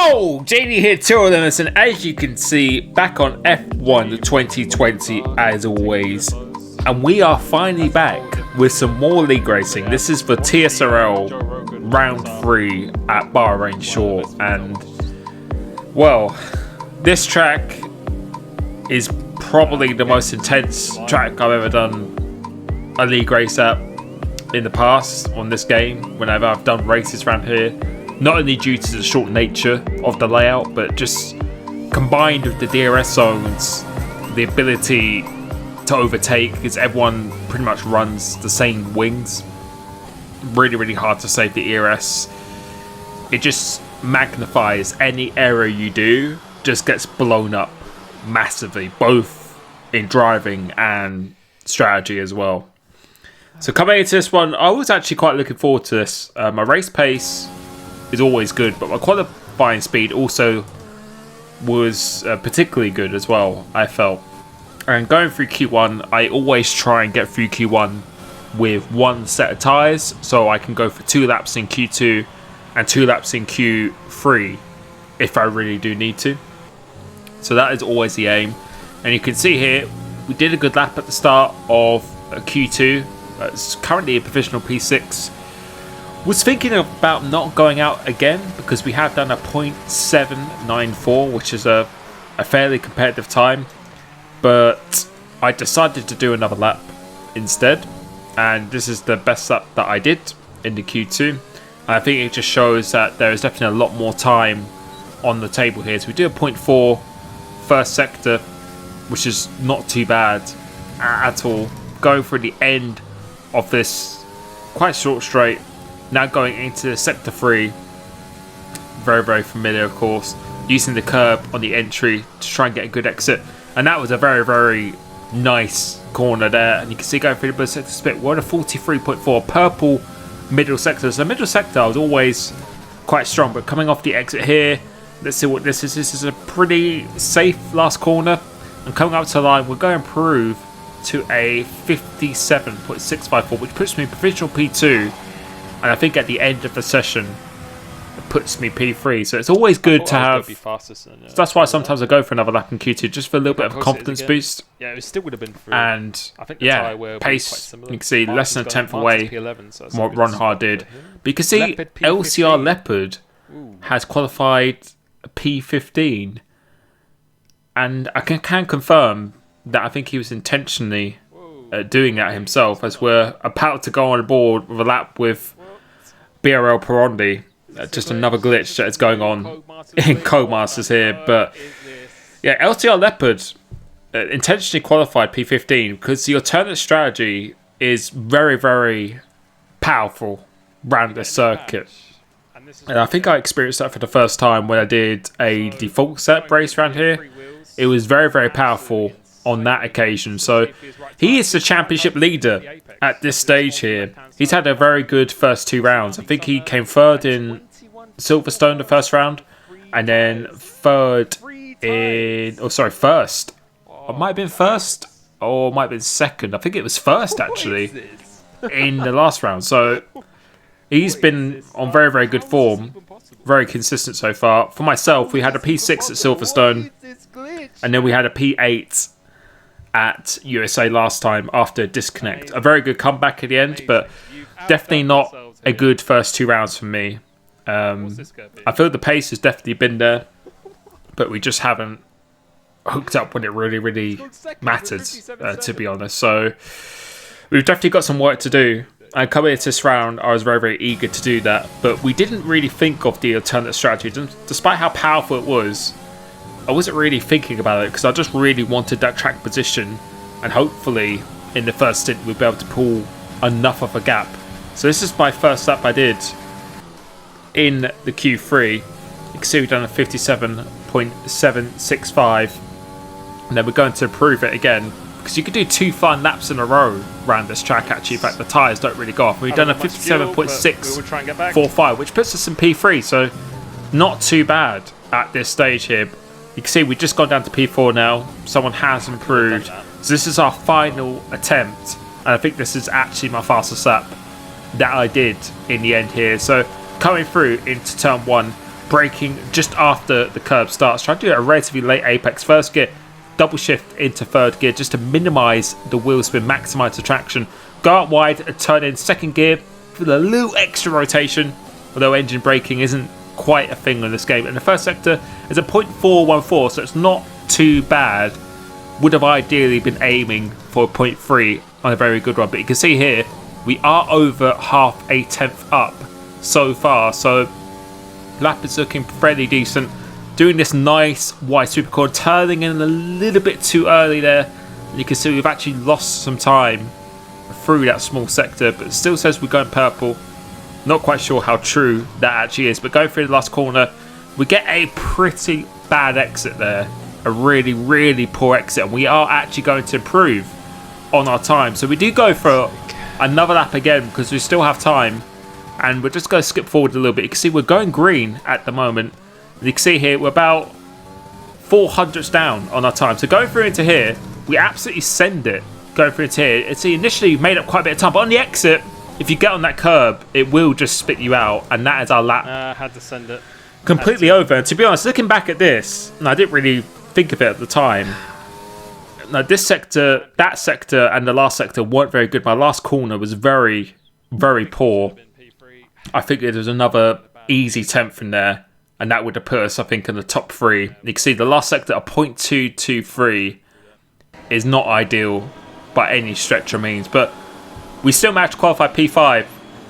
Yo, JD here, Tour Limits, and as you can see, back on F1 2020 as always, and we are finally back with some more league racing. This is for TSRL round 3 at Bahrain Short, and well, this track is probably the most intense track I've ever done a league race at in the past on this game, whenever I've done races around here. Not only due to the short nature of the layout, but just combined with the DRS zones, the ability to overtake, because everyone pretty much runs the same wings. Really hard to save the ERS. It just magnifies any error you do, just gets blown up massively, both in driving and strategy as well. So coming into this one, I was actually quite looking forward to this. My race pace is always good, but my qualifying speed also was particularly good as well, I felt. And going through Q1, I always try and get through Q1 with one set of tyres, so I can go for 2 laps in Q2 and 2 laps in Q3 if I really do need to. So that is always the aim. And you can see here, we did a good lap at the start of Q2. It's currently a provisional P6. Was thinking about not going out again because we have done a 0.794, which is a fairly competitive time, but I decided to do another lap instead, and this is the best lap that I did in the Q2. And I think it just shows that there is definitely a lot more time on the table here. So we do a 0.4 first sector, which is not too bad at all. Going through the end of this quite short straight, now going into sector 3, very familiar of course, using the curb on the entry to try and get a good exit, and that was a very nice corner there. And you can see going through the sector split, we're at a 43.4 purple middle sector. So middle sector was always quite strong, but coming off the exit here, let's see what this is. This is a pretty safe last corner, and coming up to the line, we're going to improve to a 57.654, which puts me in provisional P2. And I think at the end of the session, it puts me P3. So it's always good to have. So that's why sometimes I go for another lap in Q2, just for a little bit of a confidence boost. Yeah, it still would have been through. And I think pace, you can see less than a tenth away from what Ron Hard did. But you can see LCR Leopard has qualified P15. And I can confirm that I think he was intentionally doing that himself, as we're about to go on board with a lap with BRL Perondi. Just another glitch that is going on in Codemasters here. But yeah, LTR Leopard intentionally qualified P15 because the alternate strategy is very powerful around this circuit. And I think I experienced that for the first time when I did a default set race around here. It was very powerful on that occasion. So he is the championship leader at this stage here. He's had a very good first 2 rounds. I think he came third in Silverstone the first round, and then third in, first. It might have been first, or it might have been second. I think it was first actually in the last round. So he's been on very good form, very consistent so far. For myself, we had a P6 at Silverstone, and then we had a P8 at USA last time after a disconnect. A very good comeback at the end, but definitely not a good first 2 rounds for me. I feel the pace has definitely been there, but we just haven't hooked up when it really mattered, to be honest. So we've definitely got some work to do. And coming into this round, I was very eager to do that, but we didn't really think of the alternate strategy. Despite how powerful it was, I wasn't really thinking about it because I just really wanted that track position, and hopefully in the first stint we'd be able to pull enough of a gap. So this is my first lap I did in the Q3. You can see we've done a 57.765, and then we're going to improve it again because you could do 2 fun laps in a row around this track actually. In fact, the tyres don't really go off. We've done a 57.645, which puts us in P3, so not too bad at this stage here. You can see we've just gone down to P4 now. Someone has improved. So this is our final attempt. And I think this is actually my fastest lap that I did in the end here. So coming through into turn 1, braking just after the curb starts. Try to do a relatively late apex first gear, double shift into third gear just to minimise the wheel spin, maximise the traction. Go out wide and turn in second gear with a little extra rotation, although engine braking isn't quite a thing in this game. And the first sector is a 0.414, so it's not too bad. Would have ideally been aiming for a 0.3 on a very good one, but you can see here we are over half a tenth up so far, so lap is looking fairly decent. Doing this nice wide supercorn, turning in a little bit too early there. You can see we've actually lost some time through that small sector, but it still says we're going purple. Not quite sure how true that actually is, but going through the last corner, we get a pretty bad exit there. A really, really poor exit, and we are actually going to improve on our time. So we do go for another lap again because we still have time, and we're just going to skip forward a little bit. You can see we're going green at the moment. You can see here we're about 400ths down on our time. So going through into here, we absolutely send it. Going through into here, it's initially made up quite a bit of time, but on the exit, if you get on that curb, it will just spit you out, and that is our lap. Had to send it completely over. And to be honest, looking back at this, and I didn't really think of it at the time. Now, this sector, that sector, and the last sector weren't very good. My last corner was very, very poor. I think there was another easy 10th in there, and that would have put us, I think, in the top 3. You can see the last sector, a 0.223, is not ideal by any stretch of means, but we still managed to qualify P5,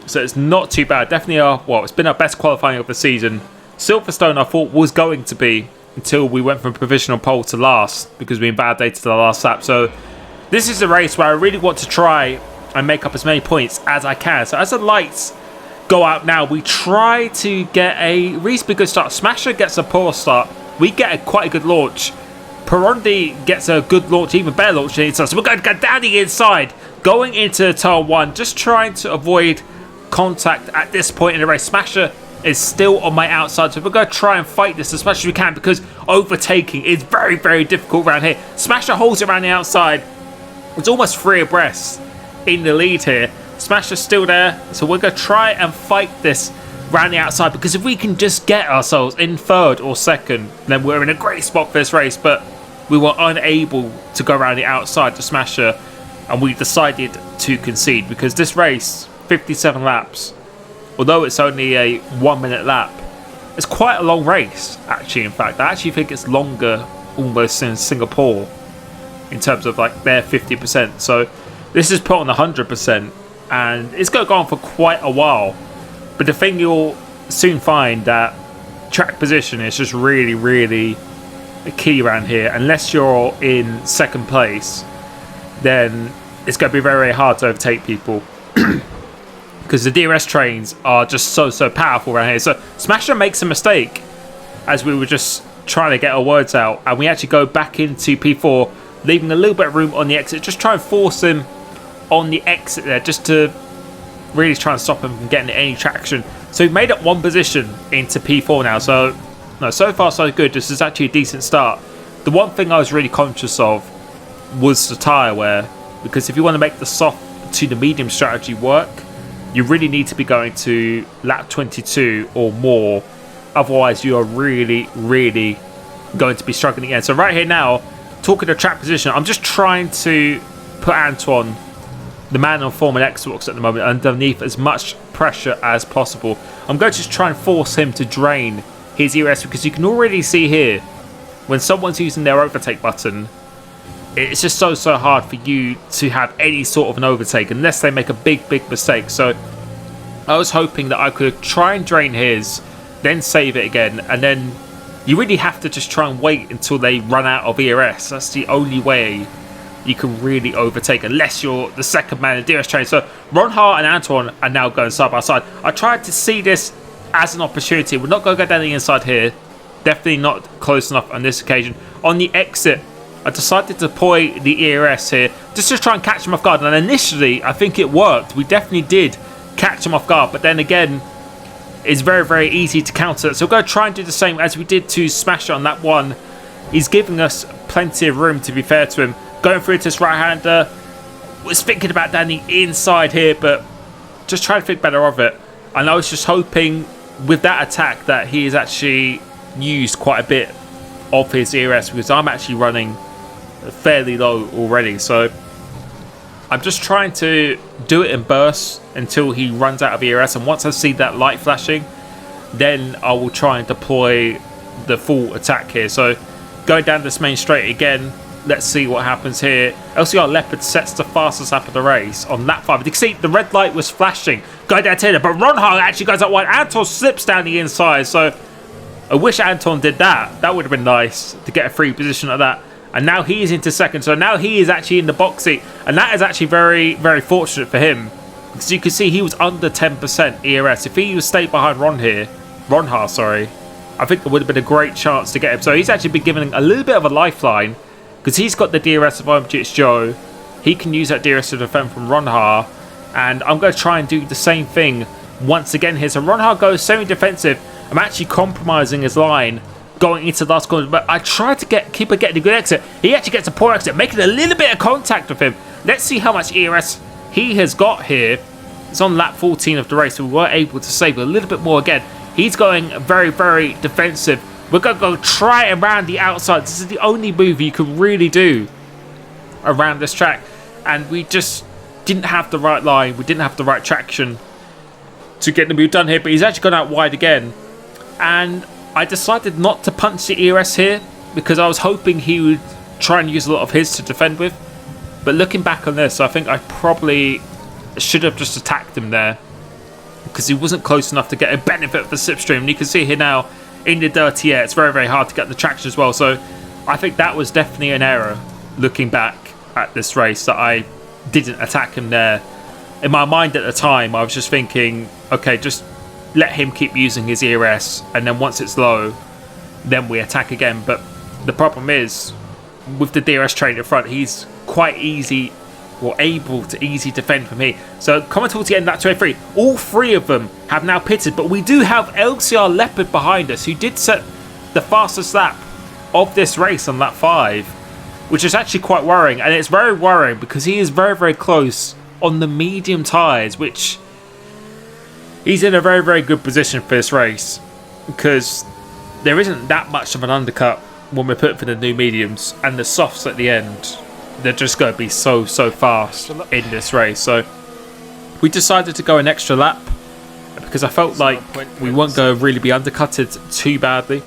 so it's not too bad. Definitely it's been our best qualifying of the season. Silverstone, I thought, was going to be, until we went from provisional pole to last because we invalidated the last lap. So this is a race where I really want to try and make up as many points as I can. So as the lights go out now, we try to get a reasonably good start. Smasher gets a poor start. We get quite a good launch. Perondi gets a good launch, even better launch than us. So we're going to go down the inside, going into turn 1, just trying to avoid contact at this point in the race. Smasher is still on my outside, so we're going to try and fight this as much as we can because overtaking is very, very difficult around here. Smasher holds it around the outside. It's almost 3 abreast in the lead here. Smasher's still there, so we're going to try and fight this around the outside, because if we can just get ourselves in 3rd or 2nd, then we're in a great spot for this race. But we were unable to go around the outside to Smasher, and we decided to concede because this race, 57 laps, although it's only a 1-minute lap, it's quite a long race, actually. In fact, I actually think it's longer almost in Singapore in terms of like their 50%. So this is put on 100%, and it's going to go on for quite a while. But the thing you'll soon find, that track position is just really, really key around here. Unless you're in 2nd place, then it's going to be very, very hard to overtake people. Because the DRS trains are just so powerful around here. So Smasher makes a mistake as we were just trying to get our words out, and we actually go back into P4, leaving a little bit of room on the exit. Just try and force him on the exit there, just to really try and stop him from getting any traction. So we've made up 1 position into P4 now. So no, so far so good. This is actually a decent start. The one thing I was really conscious of was the tyre wear, because if you want to make the soft to the medium strategy work, you really need to be going to lap 22 or more. Otherwise, you are really, really going to be struggling again. So right here now, talking to track position, I'm just trying to put Antoine, the man on Formula Xbox at the moment, underneath as much pressure as possible. I'm going to just try and force him to drain his ERS, because you can already see here, when someone's using their overtake button, it's just so hard for you to have any sort of an overtake unless they make a big mistake. So I was hoping that I could try and drain his, then save it again, and then you really have to just try and wait until they run out of ERS. That's the only way you can really overtake, unless you're the 2nd man in the DRS train. So Ron Hart and Antoine are now going side by side. I tried to see this as an opportunity. We're not going to go down the inside here. Definitely not close enough on this occasion. On the exit, I decided to deploy the ERS here just to try and catch him off guard. And initially, I think it worked. We definitely did catch him off guard. But then again, it's very, very easy to counter. So we're going to try and do the same as we did to Smasher on that one. He's giving us plenty of room, to be fair to him. Going through to this right-hander. Was thinking about down the inside here, but just trying to think better of it. And I was just hoping with that attack that he has actually used quite a bit of his ERS, because I'm actually running fairly low already. So I'm just trying to do it in bursts until he runs out of ERS, and once I see that light flashing, then I will try and deploy the full attack here. So going down this main straight again, let's see what happens here. LCR Leopard sets the fastest lap of the race on lap 5. You can see the red light was flashing going down to but Ronhard actually goes up wide. Anton slips down the inside, so I wish Anton did that. That would have been nice to get a free position like that. And now he is into second, so now he is actually in the box seat, and that is actually very, very fortunate for him, because you can see he was under 10% ERS. If he was stayed behind Ronhard, sorry, I think there would have been a great chance to get him. So he's actually been given a little bit of a lifeline, because he's got the DRS of OMGH Joe. He can use that DRS to defend from Ronhard, and I'm going to try and do the same thing once again here. So Ronhard goes semi-defensive. I'm actually compromising his line going into the last corner, but I tried to keep getting a good exit. He actually gets a poor exit, making a little bit of contact with him. Let's see how much ERS he has got here. It's on lap 14 of the race, so we were able to save a little bit more again. He's going very, very defensive. We're going to go try around the outside. This is the only move you can really do around this track, and we just didn't have the right line. We didn't have the right traction to get the move done here, but he's actually gone out wide again, and I decided not to punch the ERS here because I was hoping he would try and use a lot of his to defend with. But looking back on this, I think I probably should have just attacked him there, because he wasn't close enough to get a benefit of the slipstream. And you can see here now in the dirty air, it's very, very hard to get the traction as well. So I think that was definitely an error looking back at this race, that I didn't attack him there. In my mind at the time, I was just thinking, okay, just let him keep using his ERS, and then once it's low, then we attack again. But the problem is, with the DRS train in front, he's quite easy, or able to easy defend from here. So coming towards the end, lap 23, all three of them have now pitted, but we do have LCR Leopard behind us, who did set the fastest lap of this race on lap 5, which is actually quite worrying. And it's very worrying because he is very, very close on the medium tyres, which he's in a very, very good position for this race, because there isn't that much of an undercut when we put for the new mediums, and the softs at the end, they're just going to be so fast in this race. So we decided to go an extra lap because I felt like we weren't going to really be undercutted too badly,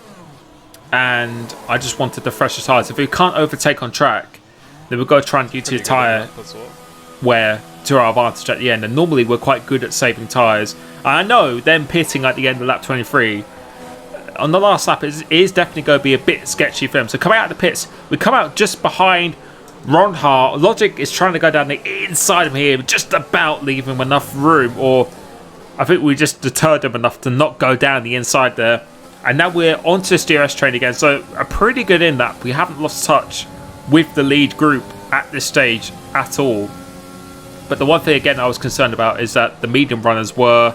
and I just wanted the fresher tyres. If we can't overtake on track, then we'll go try and use a tyre wear to our advantage at the end, and normally we're quite good at saving tyres. I know them pitting at the end of lap 23 on the last lap is definitely going to be a bit sketchy for them. So coming out of the pits, we come out just behind Ronhard. Logic is trying to go down the inside of here, just about leaving him enough room, or I think we just deterred him enough to not go down the inside there. And now we're onto this DRS train again, so a pretty good in that. We haven't lost touch with the lead group at this stage at all. But the one thing again I was concerned about is that the medium runners were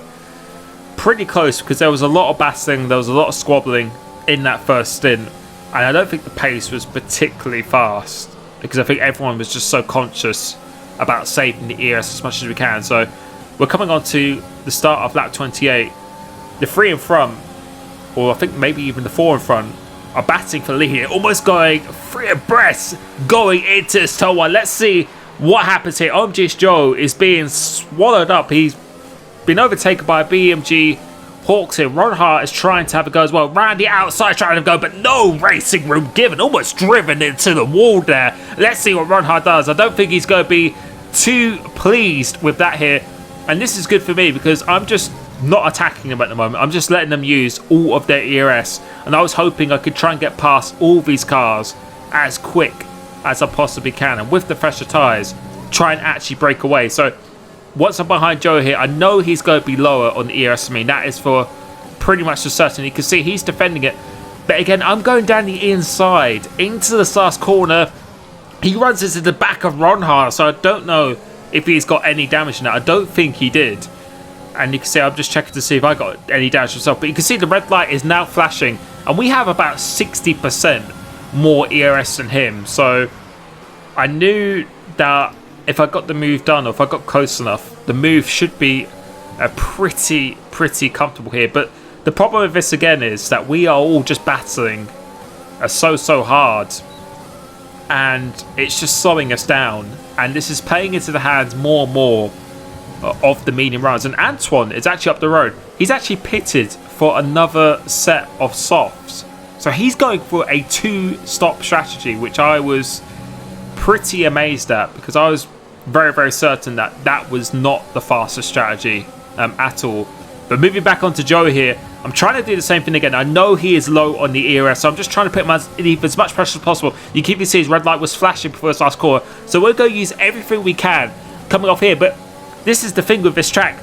pretty close, because there was a lot of battling, there was a lot of squabbling in that first stint, and I don't think the pace was particularly fast, because I think everyone was just so conscious about saving the ERS as much as we can. So we're coming on to the start of lap 28. The three in front, or I think maybe even the four in front, are batting for the lead here, almost going three abreast going into this turn one. Let's see what happens here. OMGH Joe is being swallowed up. He's been overtaken by BMG Hawks here. Ronhard is trying to have a go as well. Round the outside trying to go, but no racing room given. Almost driven into the wall there. Let's see what Ronhard does. I don't think he's going to be too pleased with that here. And this is good for me because I'm just not attacking them at the moment. I'm just letting them use all of their ERS. And I was hoping I could try and get past all these cars as quick as I possibly can. And with the fresher tyres, try and actually break away. So once I'm behind Joe here, I know he's going to be lower on the ERS than me. That is for pretty much for certain. You can see he's defending it. But again, I'm going down the inside into this last corner. He runs into the back of Ronhard, so I don't know if he's got any damage in that. I don't think he did. And you can see I'm just checking to see if I got any damage myself. But you can see the red light is now flashing. And we have about 60% more ERS than him. So I knew that if I got the move done, or if I got close enough, the move should be pretty comfortable here. But the problem with this again is that we are all just battling so hard, and it's just slowing us down, and this is playing into the hands more and more of the medium runners. And Antoine is actually up the road. He's actually pitted for another set of softs, so he's going for a 2-stop strategy, which I was pretty amazed at, because I was very certain that that was not the fastest strategy at all. But moving back onto Joe here, I'm trying to do the same thing again. I know he is low on the ERS, so I'm just trying to put him as much pressure as possible. You can see his red light was flashing before his last corner, so we'll go use everything we can coming off here. But this is the thing with this track.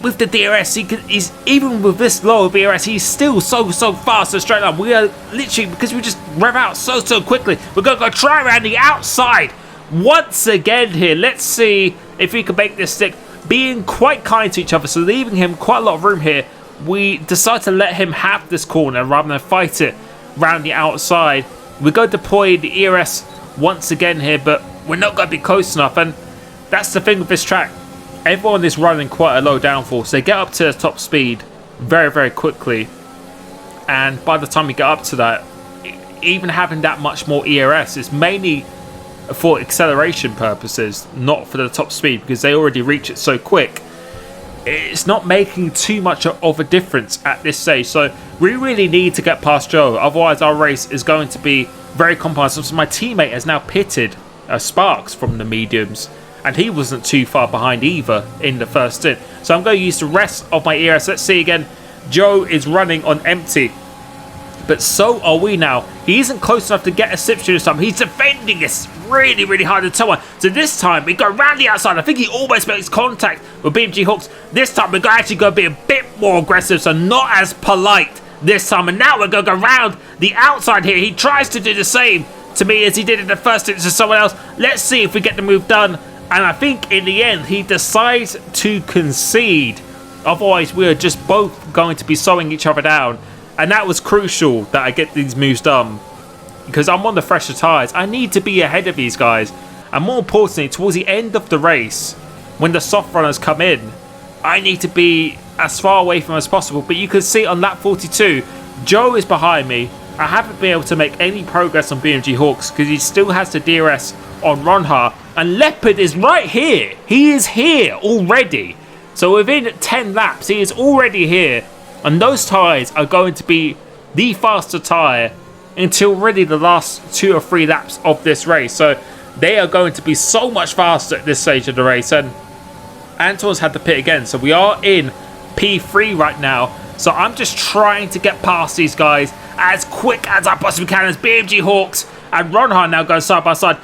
With the DRS, he's even with this low DRS, he's still so fast and straight line. We are literally, because we just rev out so quickly, we're going to go try around the outside once again here. Let's see if we can make this stick. Being quite kind to each other, so leaving him quite a lot of room here, we decide to let him have this corner rather than fight it around the outside. We're going to deploy the ERS once again here, but we're not going to be close enough, and that's the thing with this track. Everyone is running quite a low downforce. They get up to top speed very quickly, and by the time we get up to that, even having that much more ERS is mainly for acceleration purposes, not for the top speed, because they already reach it so quick. It's not making too much of a difference at this stage, so we really need to get past Joe, otherwise our race is going to be very compromised. So my teammate has now pitted Sparks from the mediums, and he wasn't too far behind either in the first stint. So I'm going to use the rest of my ERS. Let's see again. Joe is running on empty, but so are we now. He isn't close enough to get a slipstream this time. He's defending us really hard to tell one. So this time we go around the outside. I think he almost makes contact with BMG Hawks. This time we're actually going to be a bit more aggressive, so not as polite this time. And now we're going to go around the outside here. He tries to do the same to me as he did in the first stint to someone else. Let's see if we get the move done. And I think in the end he decides to concede. Otherwise we are just both going to be slowing each other down. And that was crucial that I get these moves done, because I'm on the fresher tyres. I need to be ahead of these guys. And more importantly, towards the end of the race, when the soft runners come in, I need to be as far away from them as possible. But you can see on lap 42, Joe is behind me. I haven't been able to make any progress on BMG Hawks because he still has the DRS on Ronha. And Leopard is right here. He is here already. So within 10 laps, he is already here. And those tyres are going to be the faster tyre until really the last 2 or 3 laps of this race. So they are going to be so much faster at this stage of the race. And Antoine's had to pit again. So we are in P3 right now. So I'm just trying to get past these guys as quick as I possibly can, as BMG Hawks and Ronha now go side by side.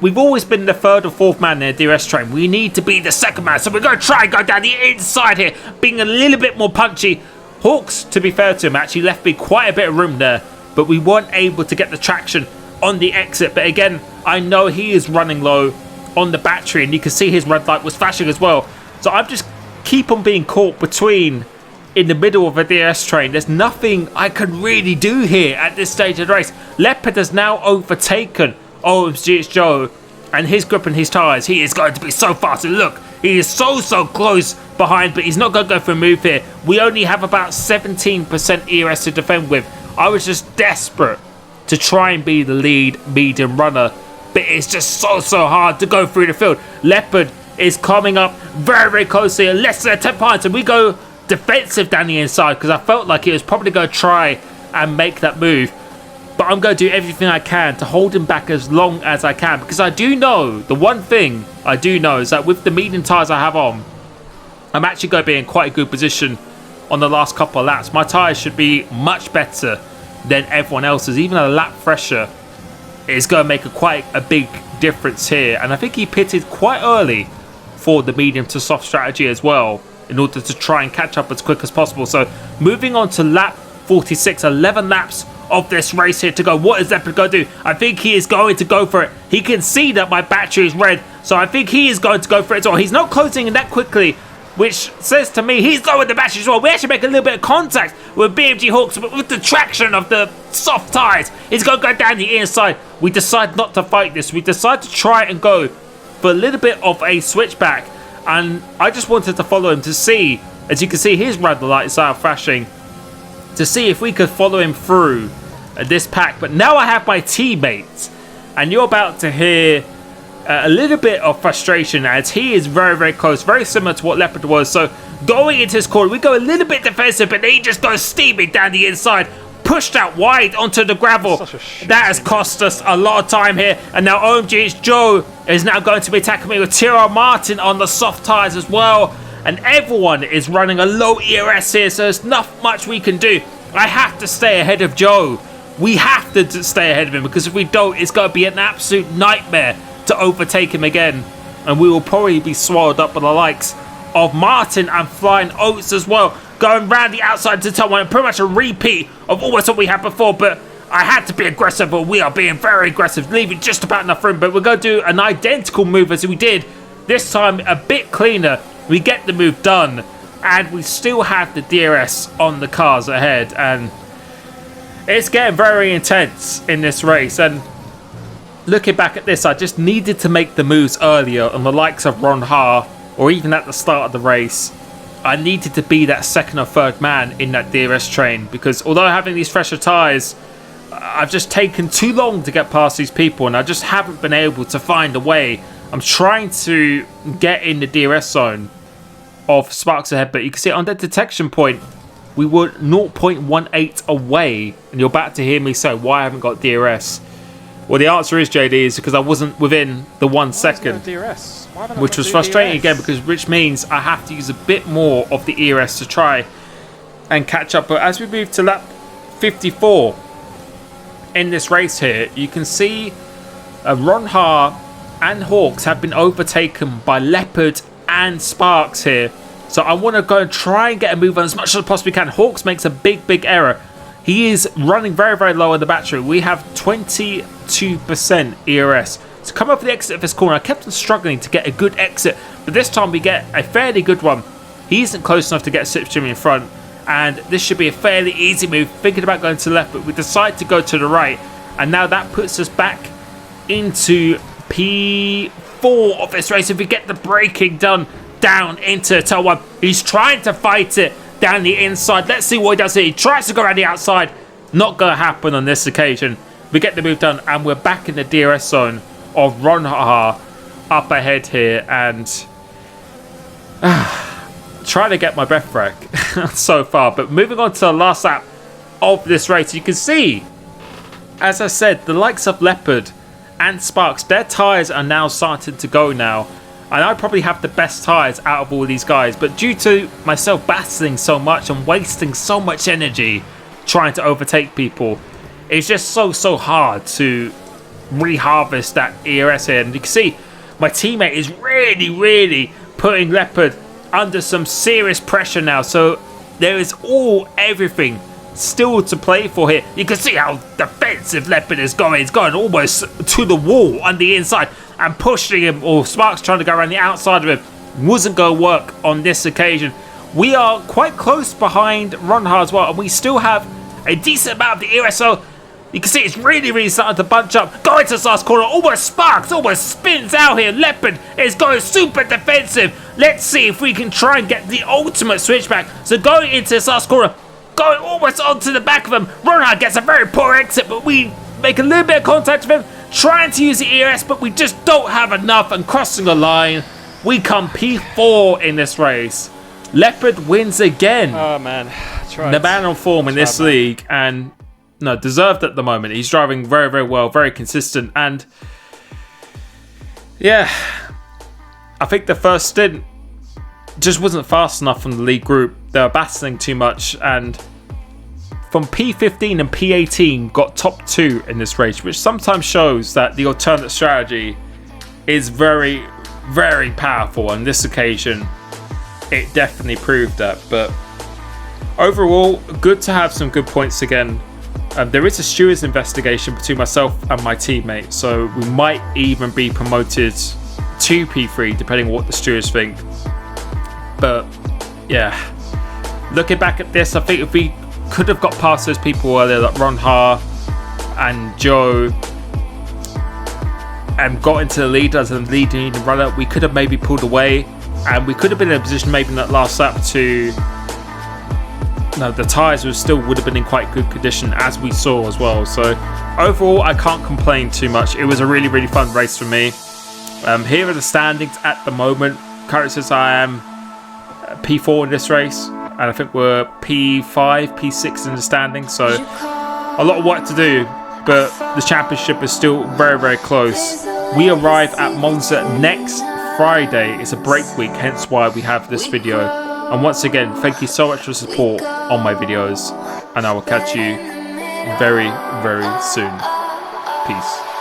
We've always been the 3rd or 4th man in the DRS train. We need to be the 2nd man. So we're going to try and go down the inside here, being a little bit more punchy. Hawks, to be fair to him, actually left me quite a bit of room there, but we weren't able to get the traction on the exit. But again, I know he is running low on the battery, and you can see his red light was flashing as well. So I'm just keep on being caught between in the middle of a DRS train. There's nothing I can really do here at this stage of the race. Leopard has now overtaken OMG's Joe and his grip and his tyres. He is going to be so fast. And look, he is so close behind, but he's not going to go for a move here. We only have about 17% ERS to defend with. I was just desperate to try and be the lead medium runner, but it's just so hard to go through the field. Leopard is coming up very closely, and less than 10 points, and we go defensive down the inside because I felt like he was probably going to try and make that move. But I'm going to do everything I can to hold him back as long as I can, because I do know, the one thing I do know is that with the medium tyres I have on, I'm actually going to be in quite a good position on the last couple of laps. My tyres should be much better than everyone else's. Even a lap fresher is going to make quite a big difference here. And I think he pitted quite early for the medium to soft strategy as well, in order to try and catch up as quick as possible. So moving on to lap 46, 11 laps of this race here to go. What is Leopard going to do? I think he is going to go for it. He can see that my battery is red, so I think he is going to go for it as well. He's not closing in that quickly, which says to me he's going with the battery as well. We actually make a little bit of contact with BMG Hawks, but with the traction of the soft tyres, he's going to go down the inside. We decide not to fight this. We decide to try and go for a little bit of a switchback, and I just wanted to follow him to see As you can see, his red lights are flashing to see if we could follow him through this pack. But now I have my teammates, and you're about to hear a little bit of frustration as he is very, very close, very similar to what Leopard was. So going into his corner, we go a little bit defensive, but then he just goes steaming down the inside, pushed out wide onto the gravel. That has cost us a lot of time here. And now OMG's Joe is now going to be attacking me with Tiro Martin on the soft tyres as well. And everyone is running a low ERS here, so there's not much we can do. I have to stay ahead of Joe. We have to stay ahead of him, because if we don't, it's going to be an absolute nightmare to overtake him again. And we will probably be swallowed up by the likes of Martin and Flying Oats as well, going round the outside to turn one. Pretty much a repeat of almost what we had before, but I had to be aggressive, but we are being very aggressive, leaving just about enough room. But we're going to do an identical move as we did this time, a bit cleaner. We get the move done, and we still have the DRS on the cars ahead, and it's getting very intense in this race. And looking back at this, I just needed to make the moves earlier on the likes of Ron Ha, or even at the start of the race. I needed to be that second or third man in that DRS train, because although having these fresher tyres, I've just taken too long to get past these people, and I just haven't been able to find a way. I'm trying to get in the DRS zone of Sparks ahead, but you can see on the detection point, we were 0.18 away, and you're about to hear me say why I haven't got DRS. Well, the answer is, JD, is because I wasn't within the 1 second, which was frustrating again, which means I have to use a bit more of the ERS to try and catch up. But as we move to lap 54 in this race here, you can see Ron Ha and Hawks have been overtaken by Leopard and Sparks here. So I want to go and try and get a move on as much as I possibly can. Hawks makes a big error. He is running very, very low on the battery. We have 22% ERS. To come up the exit of this corner, I kept on struggling to get a good exit, but this time we get a fairly good one. He isn't close enough to get Slipstream in front, and this should be a fairly easy move. Thinking about going to the left, but we decide to go to the right, and now that puts us back into P4 of this race. If we get the braking done down into turn 1, he's trying to fight it down the inside. Let's see what he does here. He tries to go around the outside. Not going to happen on this occasion. We get the move done, and we're back in the DRS zone of Ron Ha up ahead here, and trying to get my breath back so far. But moving on to the last lap of this race, you can see, as I said, the likes of Leopard and Sparks, their tyres are now starting to go now. And I probably have the best tyres out of all these guys, but due to myself battling so much and wasting so much energy trying to overtake people, it's just so hard to reharvest that ERS here. And you can see my teammate is really putting Leopard under some serious pressure now. So there is everything still to play for here. You can see how defensive Leopard is going. He's going almost to the wall on the inside and pushing him, or Sparks trying to go around the outside of him. Wasn't going to work on this occasion. We are quite close behind Ron Ha as well, and we still have a decent amount of the ERS. So you can see it's really starting to bunch up. Going to this last corner, almost Sparks almost spins out here. Leopard is going super defensive. Let's see if we can try and get the ultimate switchback. So going into this last corner, going almost onto the back of him. Ron Ha gets a very poor exit, but we make a little bit of contact with him, trying to use the ERS, but we just don't have enough. And crossing the line, we come P4 in this race. Leopard wins again. Oh man, that's right. The man on form in this league, and no, deserved at the moment. He's driving very well, very consistent, and yeah, I think the first stint just wasn't fast enough from the lead group. They were battling too much, and from P15 and P18 got top 2 in this race, which sometimes shows that the alternate strategy is very powerful. On this occasion, it definitely proved that. But overall, good to have some good points again. There is a stewards investigation between myself and my teammate, so we might even be promoted to P3 depending on what the stewards think. But yeah, looking back at this, I think if we could have got past those people earlier, like Ron Ha and Joe, and got into the lead as a leading runner, we could have maybe pulled away. and we could have been in a position maybe in that last lap to... No, the tyres would have been in quite good condition, as we saw as well. So overall, I can't complain too much. It was a really, really fun race for me. Here are the standings at the moment. Currently says I am P4 in this race, and I think we're P5, P6 in the standings. So a lot of work to do, but the championship is still very, very close. We arrive at Monza next Friday. It's a break week, hence why we have this video. And once again, thank you so much for the support on my videos, and I will catch you very, very soon. Peace.